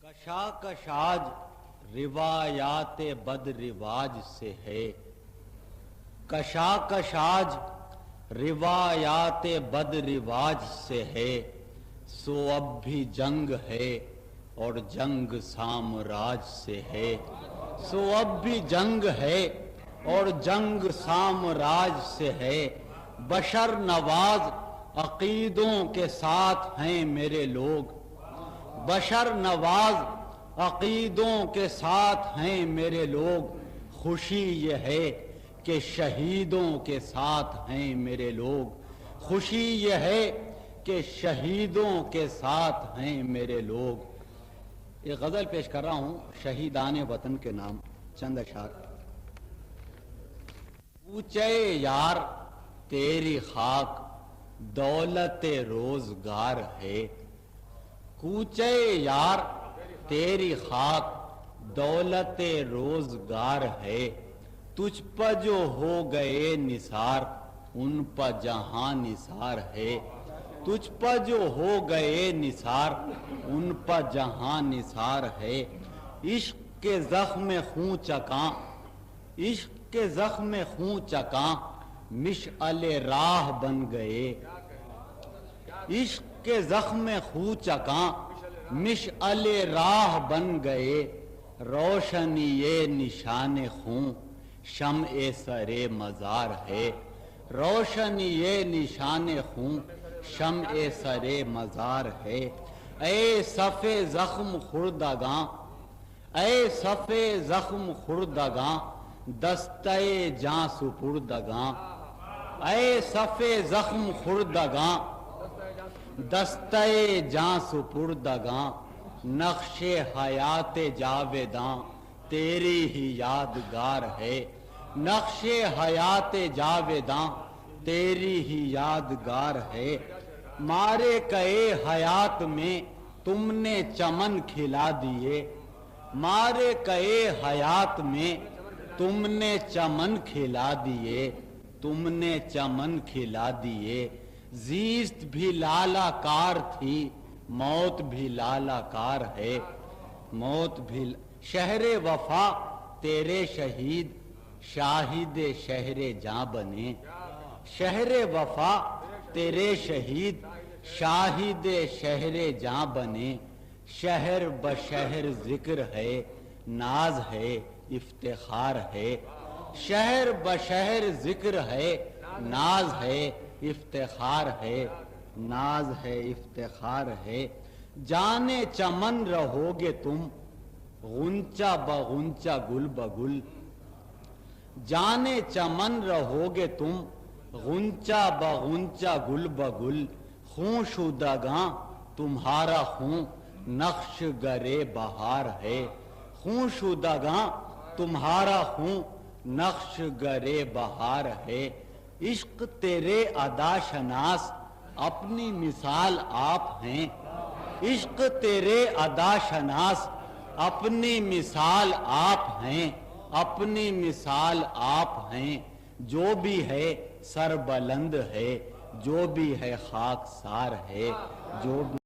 کشاکشاج روایات بد رواج سے ہے، کشاکشاج روایات بد رواج سے ہے، سو اب بھی جنگ ہے اور جنگ سامراج سے ہے، سو اب بھی جنگ ہے اور جنگ سامراج سے ہے، بشر نواز عقیدوں کے ساتھ ہیں میرے لوگ، بشر نواز عقیدوں کے ساتھ ہیں میرے لوگ، خوشی یہ ہے کہ شہیدوں کے ساتھ ہیں میرے لوگ، خوشی یہ ہے کہ شہیدوں کے ساتھ ہیں میرے لوگ۔ ایک غزل پیش کر رہا ہوں شہیدان وطن کے نام، چند اشعار۔ کوچے یار تیری خاک دولت روزگار ہے، کوچے یار تیری خاک دولت روزگار ہے، تجھ پہ جو ہو گئے نثار ان پہ جہاں نثار ہے، تجھ پہ جو ہو گئے نثار ان پہ جہاں نثار ہے، عشق کے زخم خون چکاں، عشق کے زخم خون چکاں مشعل راہ بن گئے، عشق کے زخم خون چکاں مشعل راہ بن گئے، روشنی یہ نشان خون شمع سر مزار ہے، روشنی یہ نشان خون شمع سر مزار ہے، اے صف زخم خوردگاں، اے صف زخم خوردگاں دستہ جاں سپردگاں، اے صف زخم خوردگاں دستہ جاں سپردگاں، نقش حیات جاویداں تیری ہی یادگار ہے، نقش حیات جاویداں تیری ہی یادگار ہے، مارے کئے حیات میں تم نے چمن کھلا دیے، مارے کئے حیات میں تم نے چمن کھلا دیے، تم نے چمن کھلا دیے، زیست بھی لالا کار تھی موت بھی لالا کار ہے، موت بھی شہر وفا تیرے شہید شاہد شہر جاں بنے، شہر وفا تیرے شہید شاہد شہر جاں بنے، شہر بشہر ذکر ہے ناز ہے افتخار ہے، شہر بشہر ذکر ہے ناز ہے افتخار ہے، ناز ہے افتخار ہے، جانے چمن رہو گے تم غنچہ بغنچہ گل بگل، جانے چمن رہو گے تم غنچہ بغنچہ گل بگل، خون شدگاں تمہارا خون نقش گرے بہار ہے، خون شدگاں تمہارا خون نقش گرے بہار ہے، عشق تیرے ادا شناس اپنی مثال آپ ہیں، عشق تیرے ادا شناس اپنی مثال آپ ہیں، اپنی مثال آپ ہیں، جو بھی ہے سر بلند ہے، جو بھی ہے خاک سار ہے، جو بھی